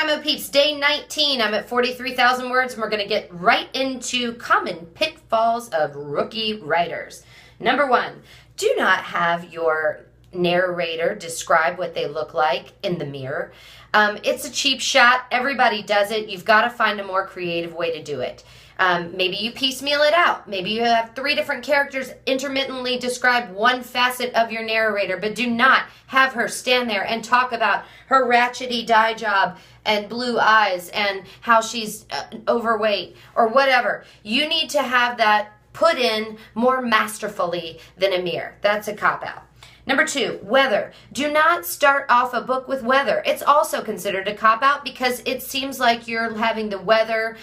NaNoWriMo peeps, day 19. I'm at 43,000 words, and we're going to get right into common pitfalls of rookie writers. Number 1, do not have your narrator describe what they look like in the mirror. It's a cheap shot. Everybody does it. You've got to find a more creative way to do it. Maybe you piecemeal it out. Maybe you have 3 different characters intermittently describe one facet of your narrator, but do not have her stand there and talk about her ratchety dye job and blue eyes and how she's overweight or whatever. You need to have that put in more masterfully than a mirror. That's a cop-out. Number 2, weather. Do not start off a book with weather. It's also considered a cop-out because it seems like you're having the weather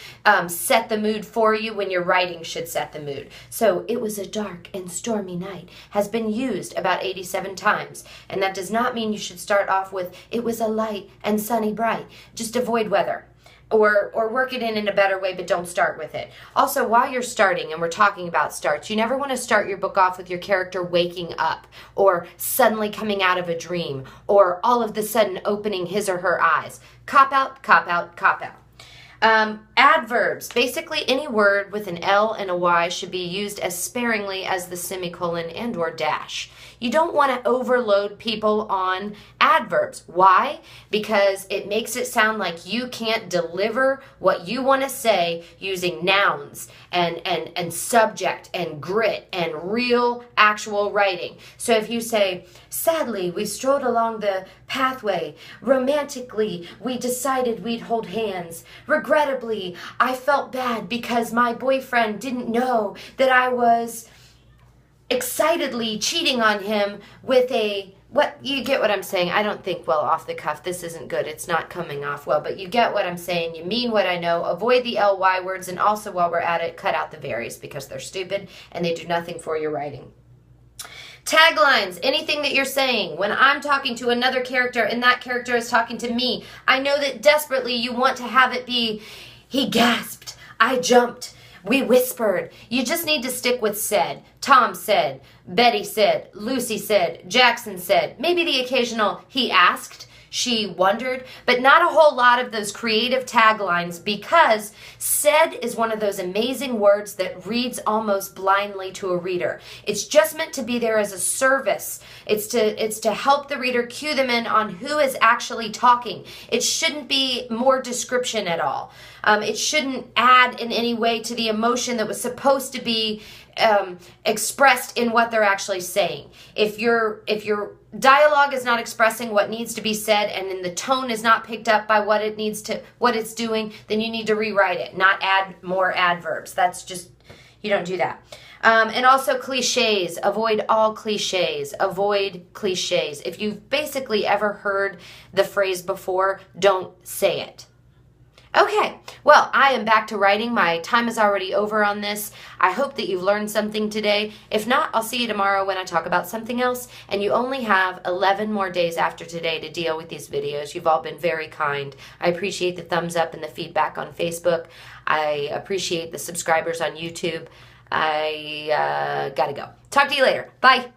set the mood for you when your writing should set the mood. So, it was a dark and stormy night has been used about 87 times. And that does not mean you should start off with, it was a light and sunny bright. Just avoid weather. Or work it in a better way, but don't start with it. Also, while you're starting, and we're talking about starts, you never want to start your book off with your character waking up, or suddenly coming out of a dream, or all of the sudden opening his or her eyes. Cop out, cop out, cop out. Adverbs. Basically, any word with an L and a Y should be used as sparingly as the semicolon and or dash. You don't want to overload people on adverbs. Why? Because it makes it sound like you can't deliver what you want to say using nouns and subject and grit and real actual writing. So if you say, sadly, we strode along the pathway. Romantically, we decided we'd hold hands. Regrettably, I felt bad because my boyfriend didn't know that I was excitedly cheating on him with you get what I'm saying. I don't think well off the cuff. This isn't good. It's not coming off well, but you get what I'm saying. You mean what I know. Avoid the LY words, and also while we're at it, cut out the varies because they're stupid and they do nothing for your writing. Taglines, anything that you're saying. When I'm talking to another character and that character is talking to me, I know that desperately you want to have it be, he gasped, I jumped, we whispered. You just need to stick with said. Tom said, Betty said, Lucy said, Jackson said. Maybe the occasional he asked, she wondered, but not a whole lot of those creative taglines, because said is one of those amazing words that reads almost blindly to a reader. It's just meant to be there as a service. It's to help the reader cue them in on who is actually talking. It shouldn't be more description at all. It shouldn't add in any way to the emotion that was supposed to be expressed in what they're actually saying. If your dialogue is not expressing what needs to be said, and then the tone is not picked up by what it's doing, then you need to rewrite it, not add more adverbs. That's just, you don't do that. And also cliches. Avoid all cliches. Avoid cliches. If you've basically ever heard the phrase before, don't say it. Okay, well, I am back to writing. My time is already over on this. I hope that you've learned something today. If not, I'll see you tomorrow when I talk about something else. And you only have 11 more days after today to deal with these videos. You've all been very kind. I appreciate the thumbs up and the feedback on Facebook. I appreciate the subscribers on YouTube. I gotta go. Talk to you later. Bye.